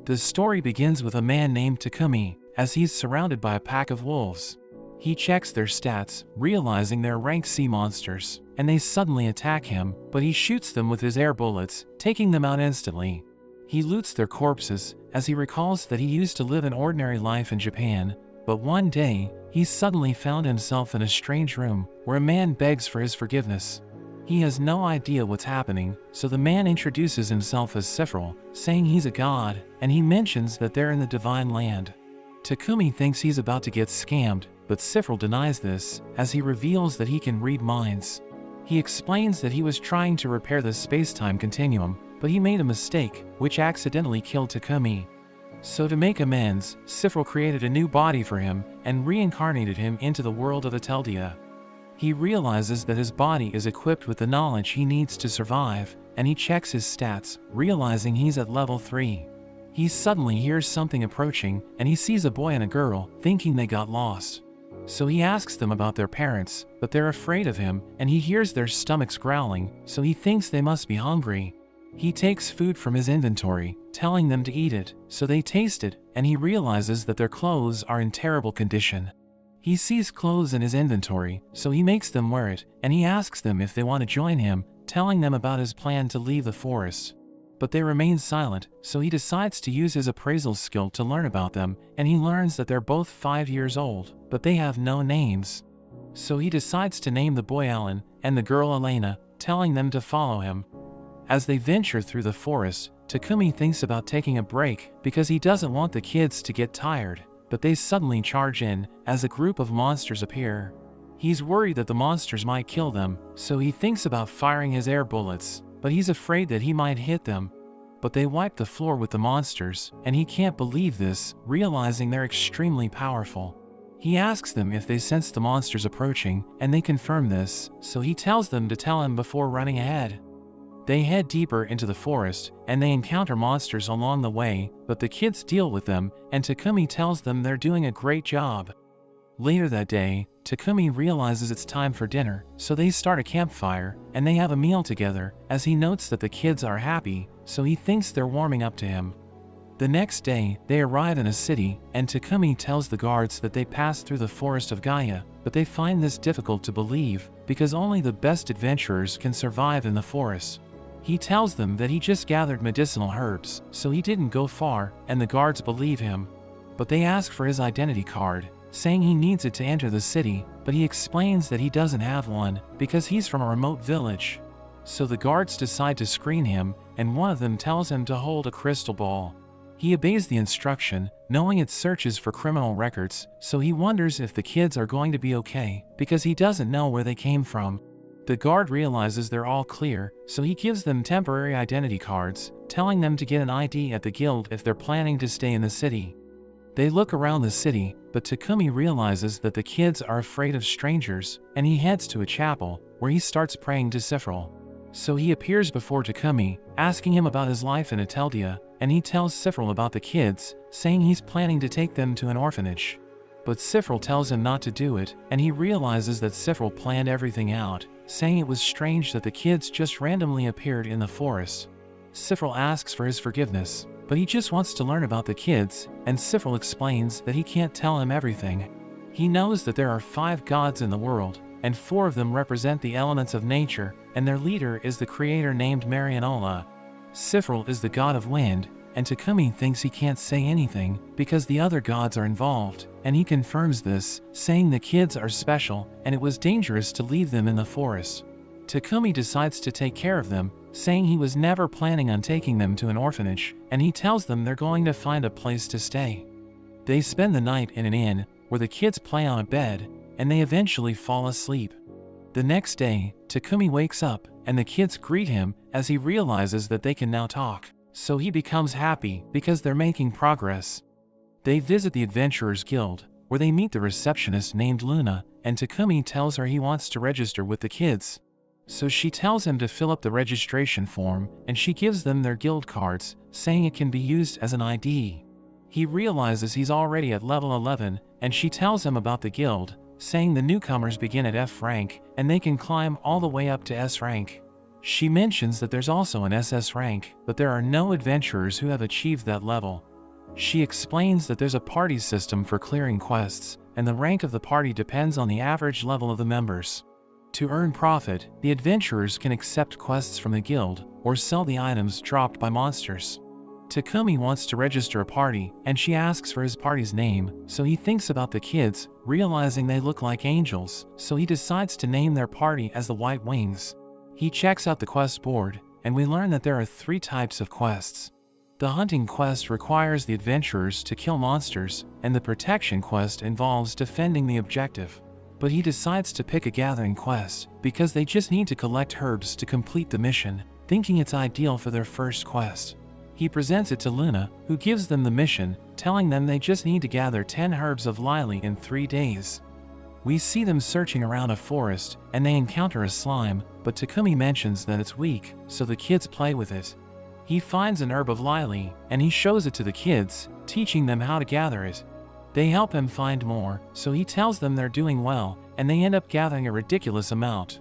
The story begins with a man named Takumi, as he's surrounded by a pack of wolves. He checks their stats, realizing they're rank C monsters, and they suddenly attack him, but he shoots them with his air bullets, taking them out instantly. He loots their corpses, as he recalls that he used to live an ordinary life in Japan, but one day, he suddenly found himself in a strange room, where a man begs for his forgiveness. He has no idea what's happening, so the man introduces himself as Sephiroth, saying he's a god, and he mentions that they're in the divine land. Takumi thinks he's about to get scammed, but Sephiroth denies this, as he reveals that he can read minds. He explains that he was trying to repair the space-time continuum, but he made a mistake, which accidentally killed Takumi. So to make amends, Sephiroth created a new body for him, and reincarnated him into the world of Ateldia. He realizes that his body is equipped with the knowledge he needs to survive, and he checks his stats, realizing he's at level 3. He suddenly hears something approaching, and he sees a boy and a girl, thinking they got lost. So he asks them about their parents, but they're afraid of him, and he hears their stomachs growling, so he thinks they must be hungry. He takes food from his inventory, telling them to eat it, so they taste it, and he realizes that their clothes are in terrible condition. He sees clothes in his inventory, so he makes them wear it, and he asks them if they want to join him, telling them about his plan to leave the forest. But they remain silent, so he decides to use his appraisal skill to learn about them, and he learns that they're both 5 years old, but they have no names. So he decides to name the boy Alan, and the girl Elena, telling them to follow him. As they venture through the forest, Takumi thinks about taking a break, because he doesn't want the kids to get tired. But they suddenly charge in, as a group of monsters appear. He's worried that the monsters might kill them, so he thinks about firing his air bullets, but he's afraid that he might hit them. But they wipe the floor with the monsters, and he can't believe this, realizing they're extremely powerful. He asks them if they sense the monsters approaching, and they confirm this, so he tells them to tell him before running ahead. They head deeper into the forest, and they encounter monsters along the way, but the kids deal with them, and Takumi tells them they're doing a great job. Later that day, Takumi realizes it's time for dinner, so they start a campfire, and they have a meal together, as he notes that the kids are happy, so he thinks they're warming up to him. The next day, they arrive in a city, and Takumi tells the guards that they passed through the forest of Gaia, but they find this difficult to believe, because only the best adventurers can survive in the forest. He tells them that he just gathered medicinal herbs, so he didn't go far, and the guards believe him. But they ask for his identity card, saying he needs it to enter the city, but he explains that he doesn't have one, because he's from a remote village. So the guards decide to screen him, and one of them tells him to hold a crystal ball. He obeys the instruction, knowing it searches for criminal records, so he wonders if the kids are going to be okay, because he doesn't know where they came from. The guard realizes they're all clear, so he gives them temporary identity cards, telling them to get an ID at the guild if they're planning to stay in the city. They look around the city, but Takumi realizes that the kids are afraid of strangers, and he heads to a chapel, where he starts praying to Sephiroth. So he appears before Takumi, asking him about his life in Ateldia, and he tells Sephiroth about the kids, saying he's planning to take them to an orphanage. But Sephiroth tells him not to do it, and he realizes that Sephiroth planned everything out, saying it was strange that the kids just randomly appeared in the forest. Sephiroth asks for his forgiveness, but he just wants to learn about the kids, and Sephiroth explains that he can't tell him everything. He knows that there are 5 gods in the world, and 4 of them represent the elements of nature, and their leader is the creator named Marianola. Sephiroth is the god of wind, and Takumi thinks he can't say anything because the other gods are involved, and he confirms this, saying the kids are special and it was dangerous to leave them in the forest. Takumi decides to take care of them, saying he was never planning on taking them to an orphanage, and he tells them they're going to find a place to stay. They spend the night in an inn, where the kids play on a bed, and they eventually fall asleep. The next day, Takumi wakes up, and the kids greet him as he realizes that they can now talk. So he becomes happy because they're making progress. They visit the Adventurers Guild, where they meet the receptionist named Luna, and Takumi tells her he wants to register with the kids. So she tells him to fill up the registration form, and she gives them their guild cards, saying it can be used as an ID. He realizes he's already at level 11, and she tells him about the guild, saying the newcomers begin at F rank, and they can climb all the way up to S rank. She mentions that there's also an SS rank, but there are no adventurers who have achieved that level, She explains that there's a party system for clearing quests, and the rank of the party depends on the average level of the members. To earn profit, the adventurers can accept quests from the guild, or sell the items dropped by monsters. Takumi wants to register a party, and she asks for his party's name, so he thinks about the kids, realizing they look like angels, so he decides to name their party as the White Wings. He checks out the quest board, and we learn that there are 3 types of quests. The hunting quest requires the adventurers to kill monsters, and the protection quest involves defending the objective. But he decides to pick a gathering quest, because they just need to collect herbs to complete the mission, thinking it's ideal for their first quest. He presents it to Luna, who gives them the mission, telling them they just need to gather 10 herbs of lily in 3 days. We see them searching around a forest, and they encounter a slime, but Takumi mentions that it's weak, so the kids play with it. He finds an herb of lily, and he shows it to the kids, teaching them how to gather it. They help him find more, so he tells them they're doing well, and they end up gathering a ridiculous amount.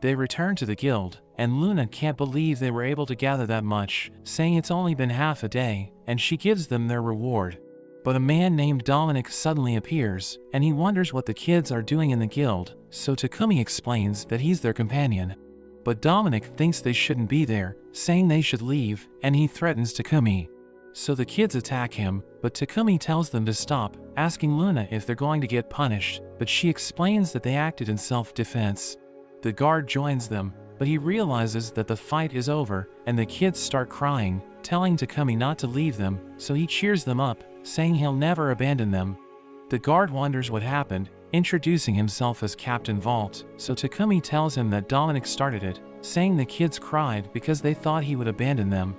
They return to the guild, and Luna can't believe they were able to gather that much, saying it's only been half a day, and she gives them their reward. But a man named Dominic suddenly appears, and he wonders what the kids are doing in the guild, so Takumi explains that he's their companion. But Dominic thinks they shouldn't be there, saying they should leave, and he threatens Takumi. So the kids attack him, but Takumi tells them to stop, asking Luna if they're going to get punished, but she explains that they acted in self-defense. The guard joins them, but he realizes that the fight is over, and the kids start crying, telling Takumi not to leave them, so he cheers them up, saying he'll never abandon them. The guard wonders what happened, introducing himself as Captain Vault, so Takumi tells him that Dominic started it, saying the kids cried because they thought he would abandon them.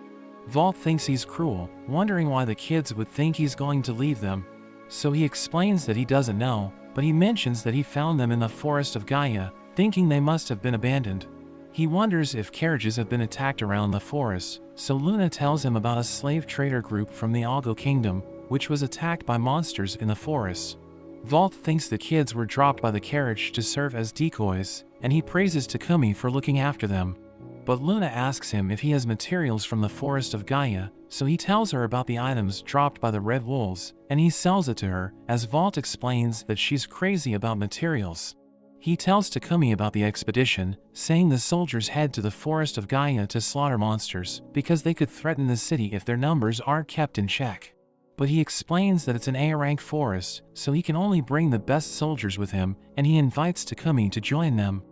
Vault thinks he's cruel, wondering why the kids would think he's going to leave them. So he explains that he doesn't know, but he mentions that he found them in the forest of Gaia, thinking they must have been abandoned. He wonders if carriages have been attacked around the forest, so Luna tells him about a slave trader group from the Algo Kingdom, which was attacked by monsters in the forest. Vault thinks the kids were dropped by the carriage to serve as decoys, and he praises Takumi for looking after them. But Luna asks him if he has materials from the forest of Gaia, so he tells her about the items dropped by the red wolves, and he sells it to her, as Vault explains that she's crazy about materials. He tells Takumi about the expedition, saying the soldiers head to the forest of Gaia to slaughter monsters, because they could threaten the city if their numbers aren't kept in check. But he explains that it's an A-rank forest, so he can only bring the best soldiers with him, and he invites Takumi to join them.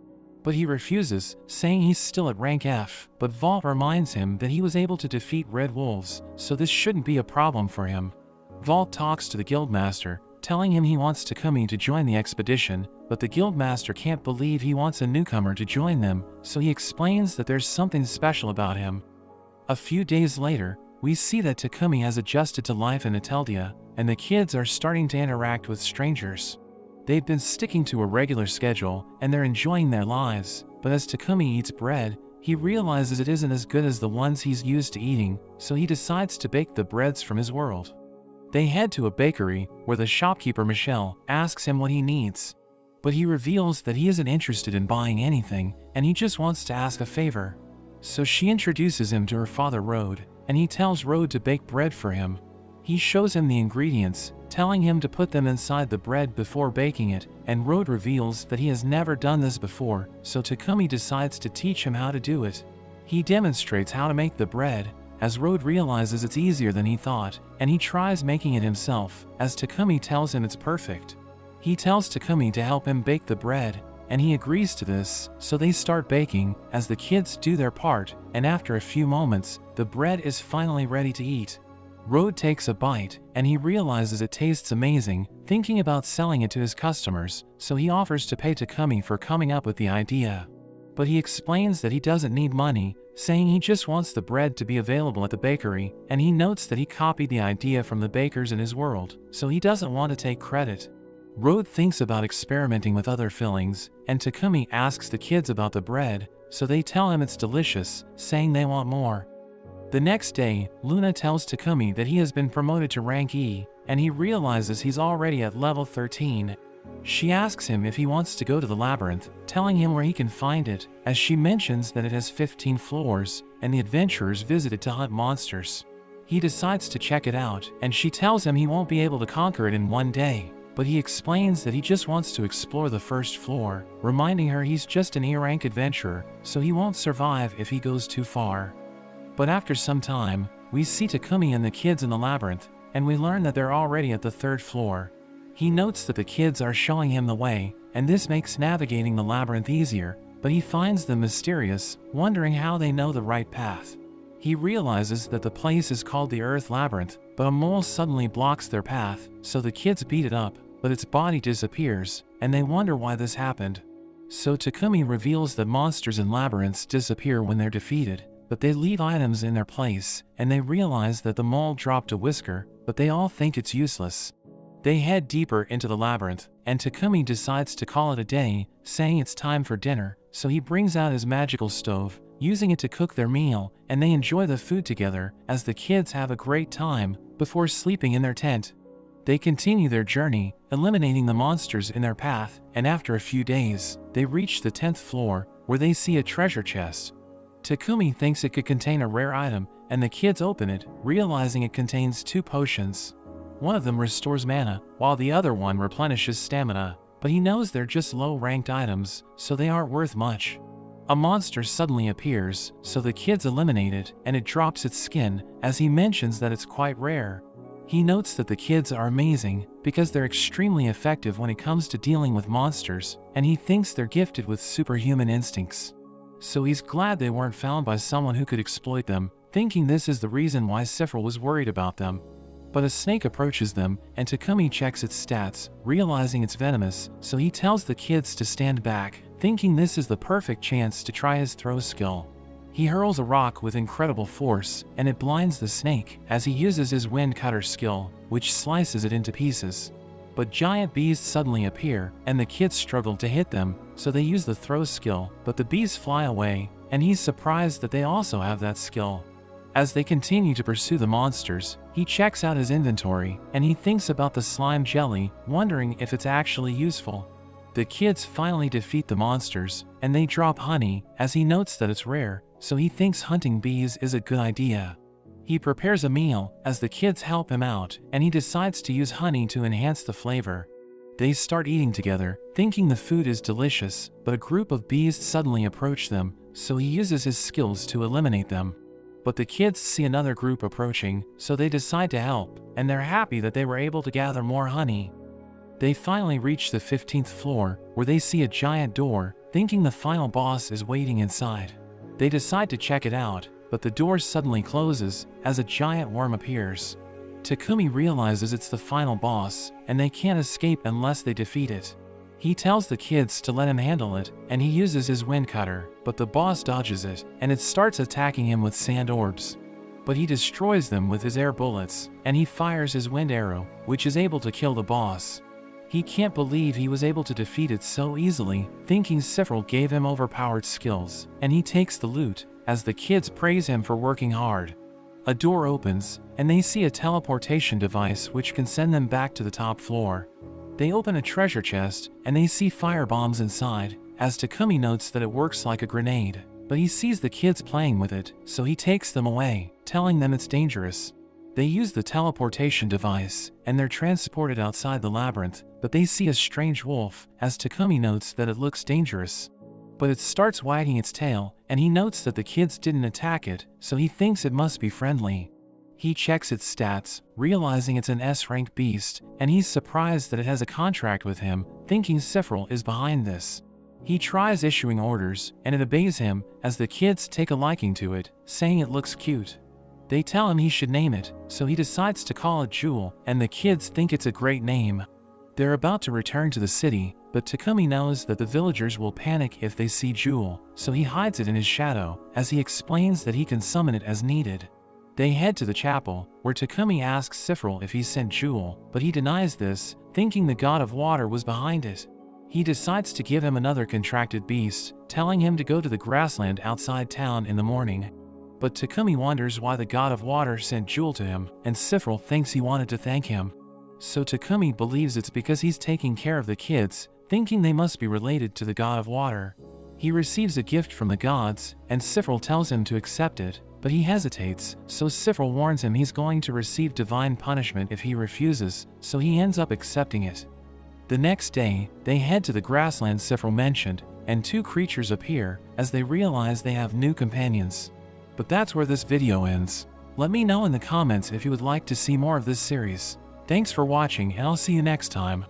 But he refuses, saying he's still at rank F, but Vault reminds him that he was able to defeat red wolves, so this shouldn't be a problem for him. Vault talks to the guildmaster, telling him he wants Takumi to join the expedition, but the guildmaster can't believe he wants a newcomer to join them, so he explains that there's something special about him. A few days later, we see that Takumi has adjusted to life in Ateldia, and the kids are starting to interact with strangers. They've been sticking to a regular schedule, and they're enjoying their lives, but as Takumi eats bread, he realizes it isn't as good as the ones he's used to eating, so he decides to bake the breads from his world. They head to a bakery, where the shopkeeper Michelle asks him what he needs. But he reveals that he isn't interested in buying anything, and he just wants to ask a favor. So she introduces him to her father Rode, and he tells Rode to bake bread for him. He shows him the ingredients, telling him to put them inside the bread before baking it, and Rode reveals that he has never done this before, so Takumi decides to teach him how to do it. He demonstrates how to make the bread, as Rode realizes it's easier than he thought, and he tries making it himself, as Takumi tells him it's perfect. He tells Takumi to help him bake the bread, and he agrees to this, so they start baking, as the kids do their part, and after a few moments, the bread is finally ready to eat. Rode takes a bite, and he realizes it tastes amazing, thinking about selling it to his customers, so he offers to pay Takumi for coming up with the idea. But he explains that he doesn't need money, saying he just wants the bread to be available at the bakery, and he notes that he copied the idea from the bakers in his world, so he doesn't want to take credit. Rode thinks about experimenting with other fillings, and Takumi asks the kids about the bread, so they tell him it's delicious, saying they want more. The next day, Luna tells Takumi that he has been promoted to rank E, and he realizes he's already at level 13. She asks him if he wants to go to the labyrinth, telling him where he can find it, as she mentions that it has 15 floors, and the adventurers visit it to hunt monsters. He decides to check it out, and she tells him he won't be able to conquer it in one day. But he explains that he just wants to explore the first floor, reminding her he's just an E-rank adventurer, so he won't survive if he goes too far. But after some time, we see Takumi and the kids in the labyrinth, and we learn that they're already at the third floor. He notes that the kids are showing him the way, and this makes navigating the labyrinth easier, but he finds them mysterious, wondering how they know the right path. He realizes that the place is called the Earth Labyrinth, but a mole suddenly blocks their path, so the kids beat it up, but its body disappears, and they wonder why this happened. So Takumi reveals that monsters in labyrinths disappear when they're defeated, but they leave items in their place, and they realize that the mole dropped a whisker, but they all think it's useless. They head deeper into the labyrinth, and Takumi decides to call it a day, saying it's time for dinner, so he brings out his magical stove, using it to cook their meal, and they enjoy the food together as the kids have a great time before sleeping in their tent. They continue their journey, eliminating the monsters in their path, and after a few days, they reach the 10th floor, where they see a treasure chest. Takumi thinks it could contain a rare item, and the kids open it, realizing it contains 2 potions. One of them restores mana, while the other one replenishes stamina, but he knows they're just low-ranked items, so they aren't worth much. A monster suddenly appears, so the kids eliminate it, and it drops its skin, as he mentions that it's quite rare. He notes that the kids are amazing, because they're extremely effective when it comes to dealing with monsters, and he thinks they're gifted with superhuman instincts. So he's glad they weren't found by someone who could exploit them, thinking this is the reason why Sephiroth was worried about them. But a snake approaches them, and Takumi checks its stats, realizing it's venomous, so he tells the kids to stand back, thinking this is the perfect chance to try his throw skill. He hurls a rock with incredible force, and it blinds the snake as he uses his wind cutter skill, which slices it into pieces. But giant bees suddenly appear, and the kids struggle to hit them, so they use the throw skill, but the bees fly away, and he's surprised that they also have that skill. As they continue to pursue the monsters, he checks out his inventory, and he thinks about the slime jelly, wondering if it's actually useful. The kids finally defeat the monsters, and they drop honey, as he notes that it's rare, so he thinks hunting bees is a good idea. He prepares a meal, as the kids help him out, and he decides to use honey to enhance the flavor. They start eating together, thinking the food is delicious, but a group of bees suddenly approach them, so he uses his skills to eliminate them. But the kids see another group approaching, so they decide to help, and they're happy that they were able to gather more honey. They finally reach the 15th floor, where they see a giant door, thinking the final boss is waiting inside. They decide to check it out, but the door suddenly closes, as a giant worm appears. Takumi realizes it's the final boss, and they can't escape unless they defeat it. He tells the kids to let him handle it, and he uses his wind cutter, but the boss dodges it, and it starts attacking him with sand orbs. But he destroys them with his air bullets, and he fires his wind arrow, which is able to kill the boss. He can't believe he was able to defeat it so easily, thinking Sephiroth gave him overpowered skills, and he takes the loot, as the kids praise him for working hard. A door opens, and they see a teleportation device which can send them back to the top floor. They open a treasure chest, and they see fire bombs inside, as Takumi notes that it works like a grenade, but he sees the kids playing with it, so he takes them away, telling them it's dangerous. They use the teleportation device, and they're transported outside the labyrinth, but they see a strange wolf, as Takumi notes that it looks dangerous. But it starts wagging its tail, and he notes that the kids didn't attack it, so he thinks it must be friendly. He checks its stats, realizing it's an S-rank beast, and he's surprised that it has a contract with him, thinking Sephiroth is behind this. He tries issuing orders, and it obeys him, as the kids take a liking to it, saying it looks cute. They tell him he should name it, so he decides to call it Jewel, and the kids think it's a great name. They're about to return to the city, but Takumi knows that the villagers will panic if they see Jewel, so he hides it in his shadow, as he explains that he can summon it as needed. They head to the chapel, where Takumi asks Sephiroth if he sent Jewel, but he denies this, thinking the god of water was behind it. He decides to give him another contracted beast, telling him to go to the grassland outside town in the morning. But Takumi wonders why the god of water sent Jewel to him, and Sephiroth thinks he wanted to thank him. So Takumi believes it's because he's taking care of the kids, thinking they must be related to the god of water. He receives a gift from the gods, and Sephiroth tells him to accept it, But he hesitates, so Sifril warns him he's going to receive divine punishment if he refuses, so he ends up accepting it. The next day, they head to the grassland Sifril mentioned, and two creatures appear as they realize they have new companions. But that's where this video ends. Let me know in the comments if you would like to see more of this series. Thanks for watching, and I'll see you next time.